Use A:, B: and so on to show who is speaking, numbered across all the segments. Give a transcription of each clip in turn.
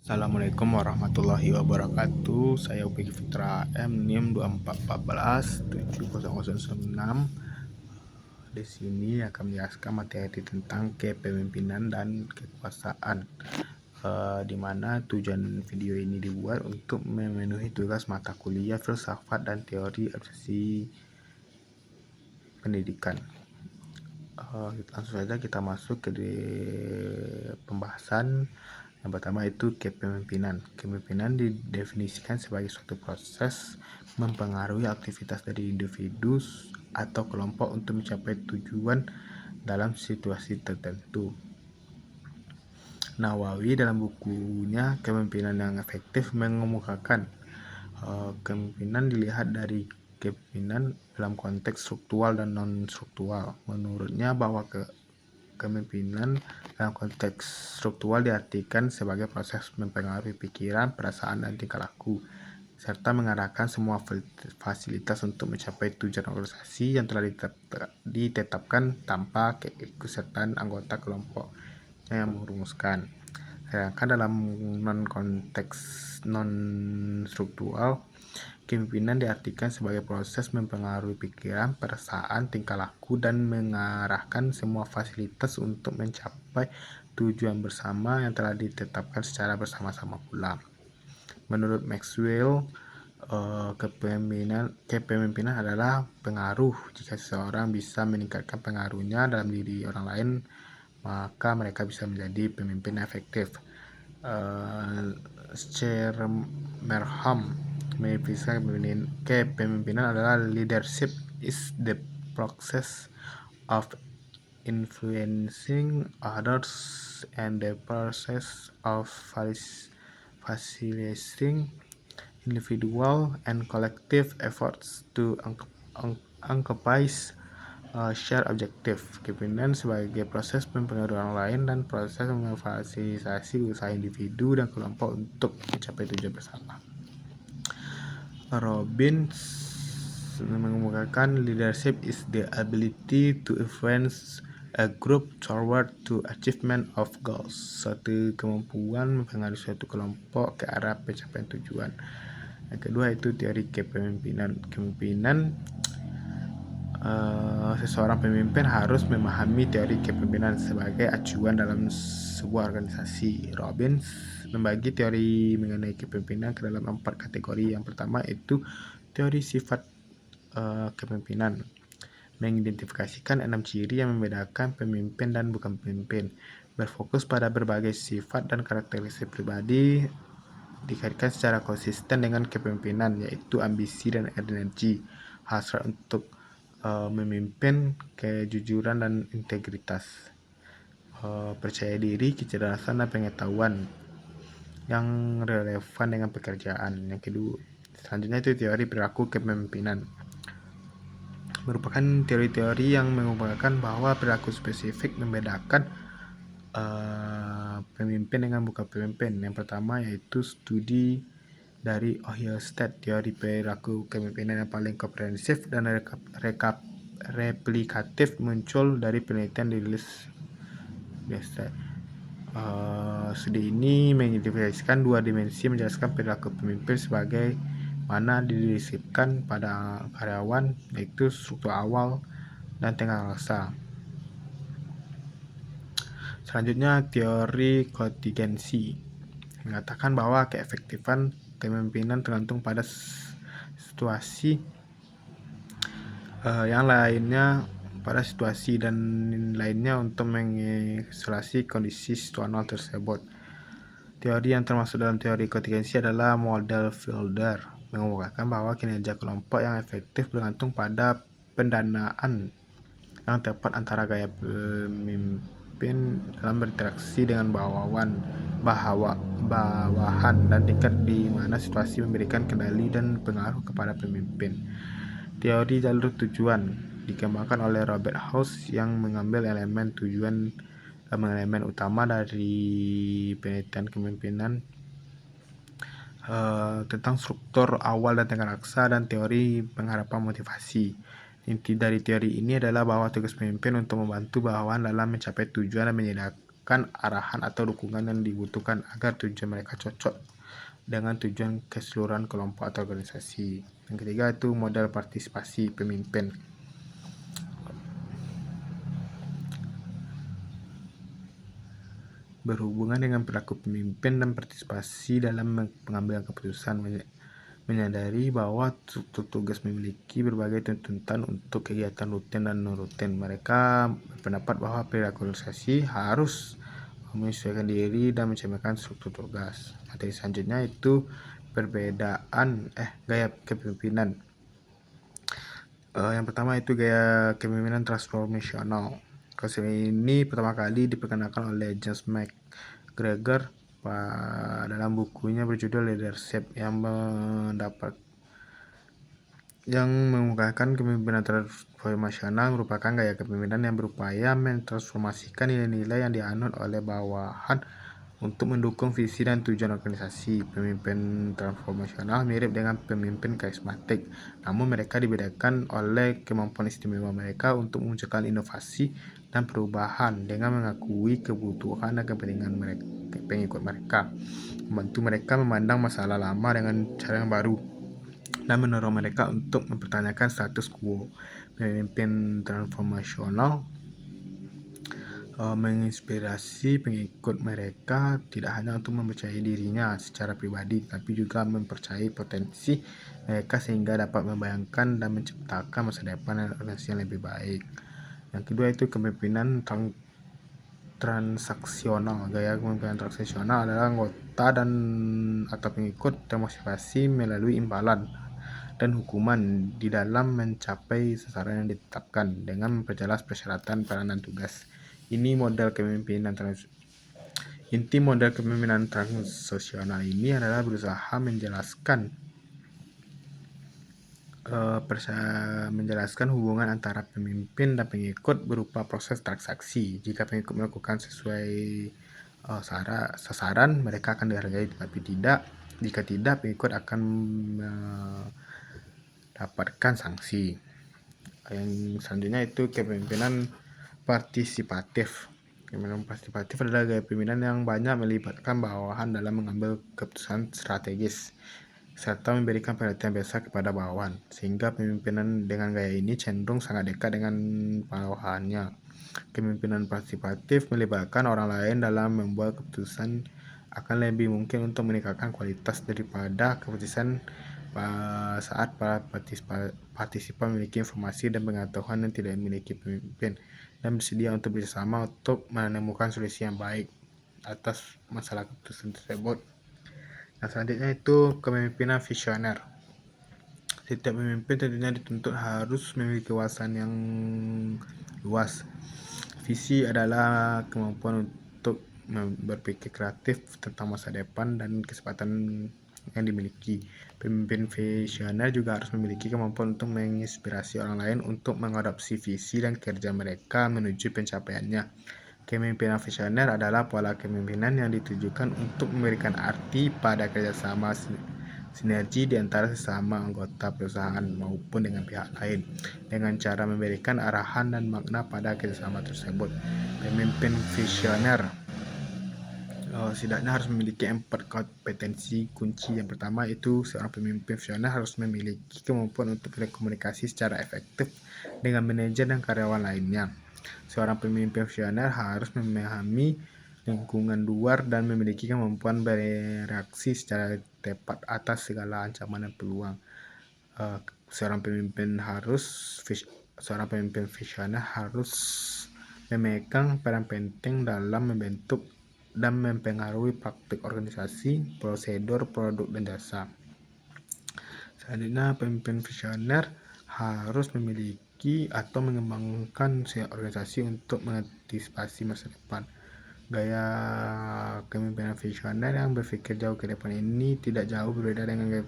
A: Assalamualaikum warahmatullahi wabarakatuh. Saya Upi Fitra M NIM 2414 70096. Di sini akan menjelaskan materi tentang kepemimpinan dan kekuasaan. Di mana tujuan video ini dibuat untuk memenuhi tugas mata kuliah filsafat dan teori organisasi pendidikan. Langsung saja kita masuk ke pembahasan. Yang pertama itu kepemimpinan. Kepemimpinan didefinisikan sebagai suatu proses mempengaruhi aktivitas dari individu atau kelompok untuk mencapai tujuan dalam situasi tertentu. Nawawi dalam bukunya Kepemimpinan yang Efektif mengemukakan kepemimpinan dilihat dari kepemimpinan dalam konteks struktural dan non-struktural. Menurutnya bahwa kepemimpinan dalam konteks struktural diartikan sebagai proses mempengaruhi pikiran, perasaan, dan tingkah laku, serta mengarahkan semua fasilitas untuk mencapai tujuan organisasi yang telah ditetapkan tanpa keikutsertaan anggota kelompok yang merumuskan. Sedangkan dalam konteks non-struktural, kepemimpinan diartikan sebagai proses mempengaruhi pikiran, perasaan, tingkah laku, dan mengarahkan semua fasilitas untuk mencapai tujuan bersama yang telah ditetapkan secara bersama-sama pula. Menurut Maxwell, kepemimpinan adalah pengaruh. Jika seseorang bisa meningkatkan pengaruhnya dalam diri orang lain, maka mereka bisa menjadi pemimpin efektif. Schermerhorn mendefinisikan kepemimpinan adalah leadership is the process of influencing others and the process of facilitating individual and collective efforts to accomplish share objektif. Kepemimpinan sebagai proses mempengaruhi orang lain dan proses memfasilitasi usaha individu dan kelompok untuk mencapai tujuan bersama. Robbins mengemukakan leadership is the ability to influence a group toward to achievement of goals. Suatu kemampuan mempengaruhi suatu kelompok ke arah pencapaian tujuan. Yang kedua itu teori kepemimpinan. Seseorang pemimpin harus memahami teori kepemimpinan sebagai acuan dalam sebuah organisasi. Robbins membagi teori mengenai kepemimpinan ke dalam 4 kategori. Yang pertama itu teori sifat kepemimpinan, mengidentifikasikan 6 ciri yang membedakan pemimpin dan bukan pemimpin, berfokus pada berbagai sifat dan karakteristik pribadi dikaitkan secara konsisten dengan kepemimpinan, yaitu ambisi dan energi, hasrat untuk memimpin, kejujuran dan integritas, percaya diri, kecerdasan dan pengetahuan yang relevan dengan pekerjaan. Yang kedua, selanjutnya itu teori perilaku kepemimpinan, merupakan teori-teori yang mengupayakan bahwa perilaku spesifik membedakan pemimpin dengan bukan pemimpin. Yang pertama yaitu studi dari Ohio State, teori perilaku kepemimpinan yang paling komprehensif dan replikatif muncul dari penelitian dirilis biasa. Studi ini mengidentifikasikan 2 dimensi menjelaskan perilaku pemimpin sebagai mana dideskripsikan pada karyawan, yaitu struktur awal dan tengah rasa. Selanjutnya teori kontingensi mengatakan bahwa keefektifan kepemimpinan tergantung pada situasi dan lainnya untuk mengisolasi kondisi situasional tersebut. Teori yang termasuk dalam teori kontingensi adalah model Fielder, mengemukakan bahwa kinerja kelompok yang efektif bergantung pada pendanaan yang tepat antara gaya pemimpin dalam berinteraksi dengan bawahan dan tingkat di mana situasi memberikan kendali dan pengaruh kepada pemimpin. Teori jalur tujuan dikembangkan oleh Robert House yang mengambil elemen utama dari penelitian kepemimpinan tentang struktur awal dan tengah raksa dan teori pengharapan motivasi. Inti dari teori ini adalah bahwa tugas pemimpin untuk membantu bawahan dalam mencapai tujuan dan memberikan arahan atau dukungan yang dibutuhkan agar tujuan mereka cocok dengan tujuan keseluruhan kelompok atau organisasi. Yang ketiga itu modal partisipasi pemimpin. Berhubungan dengan perilaku pemimpin dan partisipasi dalam pengambilan keputusan, menyadari bahwa tugas memiliki berbagai tuntutan untuk kegiatan rutin dan non-rutin. Mereka berpendapat bahwa perilaku organisasi harus menyesuaikan diri dan mencerminkan struktur tugas. Materi selanjutnya itu perbedaan gaya kepemimpinan. Yang pertama itu gaya kepemimpinan transformasional. Konsep ini pertama kali diperkenalkan oleh James McGregor dalam bukunya berjudul Leadership yang mengemukakan kepemimpinan transformasional merupakan gaya kepemimpinan yang berupaya mentransformasikan nilai-nilai yang dianut oleh bawahan untuk mendukung visi dan tujuan organisasi. Pemimpin transformasional mirip dengan pemimpin karismatik, namun mereka dibedakan oleh kemampuan istimewa mereka untuk memunculkan inovasi dan perubahan dengan mengakui kebutuhan dan kepentingan pengikut mereka, membantu mereka memandang masalah lama dengan cara yang baru, dan mendorong mereka untuk mempertanyakan status quo. Pemimpin transformasional menginspirasi pengikut mereka tidak hanya untuk mempercayai dirinya secara pribadi, tapi juga mempercayai potensi mereka sehingga dapat membayangkan dan menciptakan masa depan organisasi yang lebih baik. Yang kedua itu kepemimpinan transaksional. Gaya kepemimpinan transaksional adalah anggota dan atau pengikut termotivasi melalui imbalan dan hukuman di dalam mencapai sasaran yang ditetapkan dengan memperjelas persyaratan peranan tugas. Inti model kepemimpinan transaksional ini adalah berusaha menjelaskan hubungan antara pemimpin dan pengikut berupa proses transaksi. Jika pengikut melakukan sesuai sasaran, mereka akan dihargai, tetapi jika tidak, pengikut akan mendapatkan sanksi. Yang selanjutnya itu kepemimpinan partisipatif. Kepemimpinan partisipatif adalah gaya pemimpinan yang banyak melibatkan bawahan dalam mengambil keputusan strategis serta memberikan perhatian besar kepada bawahan, sehingga pemimpinan dengan gaya ini cenderung sangat dekat dengan bawahannya. Kepemimpinan partisipatif melibatkan orang lain dalam membuat keputusan akan lebih mungkin untuk meningkatkan kualitas daripada keputusan saat para partisipan memiliki informasi dan pengetahuan yang tidak dimiliki pemimpin dan bersedia untuk bersama untuk menemukan solusi yang baik atas masalah keputusan tersebut. Nah, selanjutnya itu kepemimpinan visioner. Setiap pemimpin tentunya dituntut harus memiliki wawasan yang luas. Visi adalah kemampuan untuk berpikir kreatif tentang masa depan dan kesempatan yang dimiliki. Pemimpin visioner juga harus memiliki kemampuan untuk menginspirasi orang lain untuk mengadopsi visi dan kerja mereka menuju pencapaiannya. Kepemimpinan visioner adalah pola kepemimpinan yang ditujukan untuk memberikan arti pada kerjasama sinergi di antara sesama anggota perusahaan maupun dengan pihak lain, dengan cara memberikan arahan dan makna pada kerjasama tersebut. Pemimpin visioner setidaknya harus memiliki 4 kompetensi kunci. Yang pertama itu seorang pemimpin visioner harus memiliki kemampuan untuk berkomunikasi secara efektif dengan manajer dan karyawan lainnya. Seorang pemimpin visioner harus memahami lingkungan luar dan memiliki kemampuan bereaksi secara tepat atas segala ancaman dan peluang. Seorang pemimpin visioner harus memegang peran penting dalam membentuk dan mempengaruhi praktik organisasi, prosedur, produk, dan jasa. Selanjutnya, pemimpin visioner harus memiliki atau mengembangkan organisasi untuk mengantisipasi masa depan. Gaya kepemimpinan visioner yang berpikir jauh ke depan ini tidak jauh berbeda dengan gaya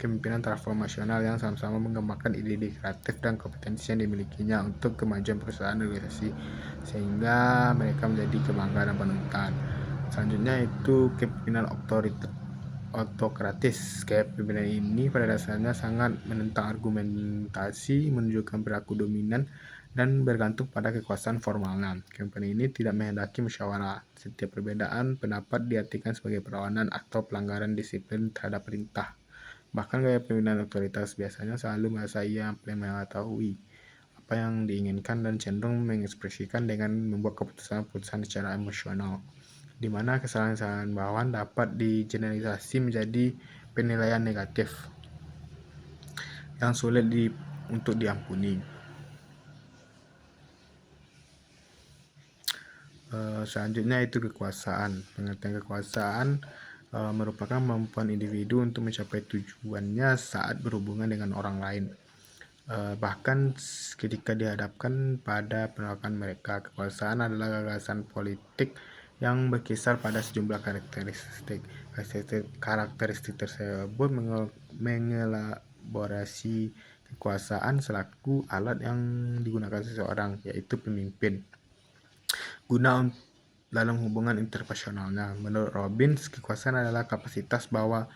A: kepemimpinan transformasional yang sama-sama mengembangkan ide-ide kreatif dan kompetensi yang dimilikinya untuk kemajuan perusahaan dan organisasi, sehingga mereka menjadi kebanggaan dan panutan. Selanjutnya itu kepemimpinan autokratis. Gaya kepemimpinan ini pada dasarnya sangat menentang argumentasi, menunjukkan perilaku dominan dan bergantung pada kekuasaan formalnya. Kepemimpinan ini tidak menghendaki musyawarah. Setiap perbedaan pendapat diartikan sebagai perlawanan atau pelanggaran disiplin terhadap perintah. Bahkan gaya pemimpinan otoritas biasanya selalu merasa ia paling mengetahui apa yang diinginkan dan cenderung mengekspresikan dengan membuat keputusan-keputusan secara emosional, di mana kesalahan-kesalahan bawahan dapat digeneralisasi menjadi penilaian negatif yang sulit untuk diampuni. Selanjutnya itu kekuasaan. Pengertian kekuasaan merupakan kemampuan individu untuk mencapai tujuannya saat berhubungan dengan orang lain. Bahkan ketika dihadapkan pada penolakan mereka, kekuasaan adalah gagasan politik yang berkisar pada sejumlah karakteristik. Karakteristik tersebut mengelaborasi kekuasaan selaku alat yang digunakan seseorang, yaitu pemimpin, guna dalam hubungan interpersonalnya. Menurut Robbins, kekuasaan adalah kapasitas bahwa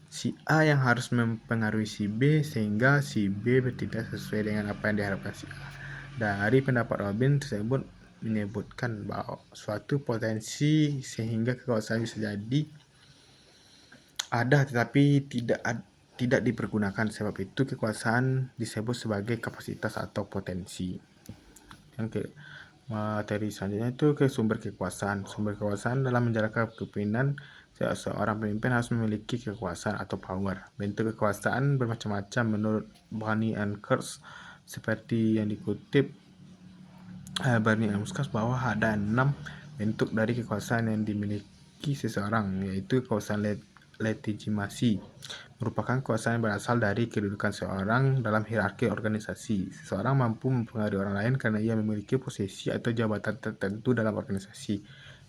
A: si A yang harus mempengaruhi si B sehingga si B bertindak sesuai dengan apa yang diharapkan si A. Dari pendapat Robbins tersebut menyebutkan bahwa suatu potensi sehingga kekuasaan bisa jadi ada tetapi tidak dipergunakan. Sebab itu kekuasaan disebut sebagai kapasitas atau potensi. Materi selanjutnya itu ke sumber kekuasaan. Sumber kekuasaan dalam menjalankan kepemimpinan, seorang pemimpin harus memiliki kekuasaan atau power. Bentuk kekuasaan bermacam-macam menurut Barney and Kurtz, seperti yang dikutip Barney and Kurtz bahwa ada 6 bentuk dari kekuasaan yang dimiliki seseorang, yaitu kekuasaan legitimasi, merupakan kekuasaan yang berasal dari kedudukan seseorang dalam hierarki organisasi. Seseorang mampu mempengaruhi orang lain karena ia memiliki posisi atau jabatan tertentu dalam organisasi.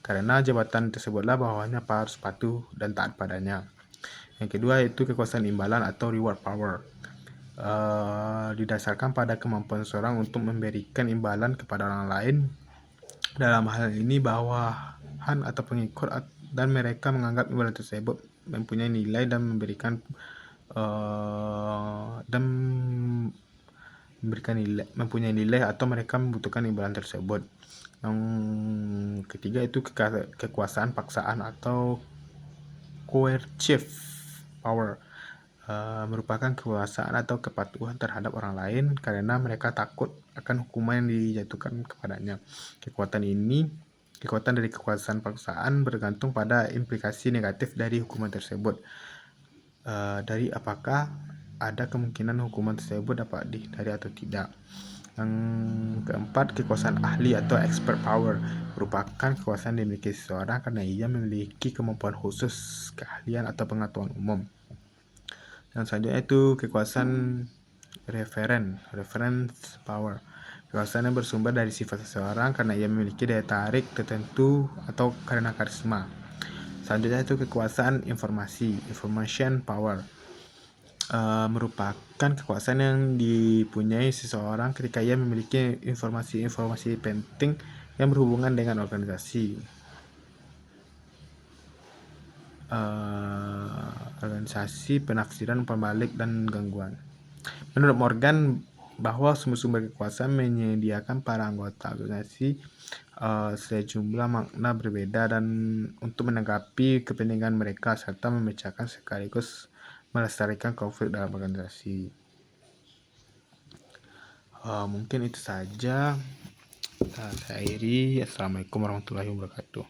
A: Karena jabatan tersebutlah bawahannya harus patuh dan taat padanya. Yang kedua yaitu kekuasaan imbalan atau reward power. Didasarkan pada kemampuan seseorang untuk memberikan imbalan kepada orang lain. Dalam hal ini bawahan atau pengikut dan mereka menganggap imbalan tersebut mempunyai nilai dan mempunyai nilai atau mereka membutuhkan imbalan tersebut. Yang ketiga itu kekuasaan paksaan atau coercive power, merupakan kekuasaan atau kepatuhan terhadap orang lain karena mereka takut akan hukuman yang dijatuhkan kepadanya. Kekuatan dari kekuasaan paksaan bergantung pada implikasi negatif dari hukuman tersebut, dari apakah ada kemungkinan hukuman tersebut dapat dihindari atau tidak. Yang keempat, kekuasaan ahli atau expert power, merupakan kekuasaan yang dimiliki seseorang karena ia memiliki kemampuan khusus, keahlian atau pengetahuan umum. Yang selanjutnya itu kekuasaan reference power, kekuasaan yang bersumber dari sifat seseorang karena ia memiliki daya tarik tertentu atau karena karisma. Selanjutnya itu kekuasaan information power, merupakan kekuasaan yang dipunyai seseorang ketika ia memiliki informasi-informasi penting yang berhubungan dengan organisasi, penafsiran, umpan balik, dan gangguan. Menurut Morgan, bahwa sumber-sumber kekuasaan menyediakan para anggota organisasi sejumlah makna berbeda dan untuk menanggapi kepentingan mereka serta memecahkan sekaligus melestarikan konflik dalam organisasi. Mungkin itu saja. Saya akhiri. Assalamualaikum warahmatullahi wabarakatuh.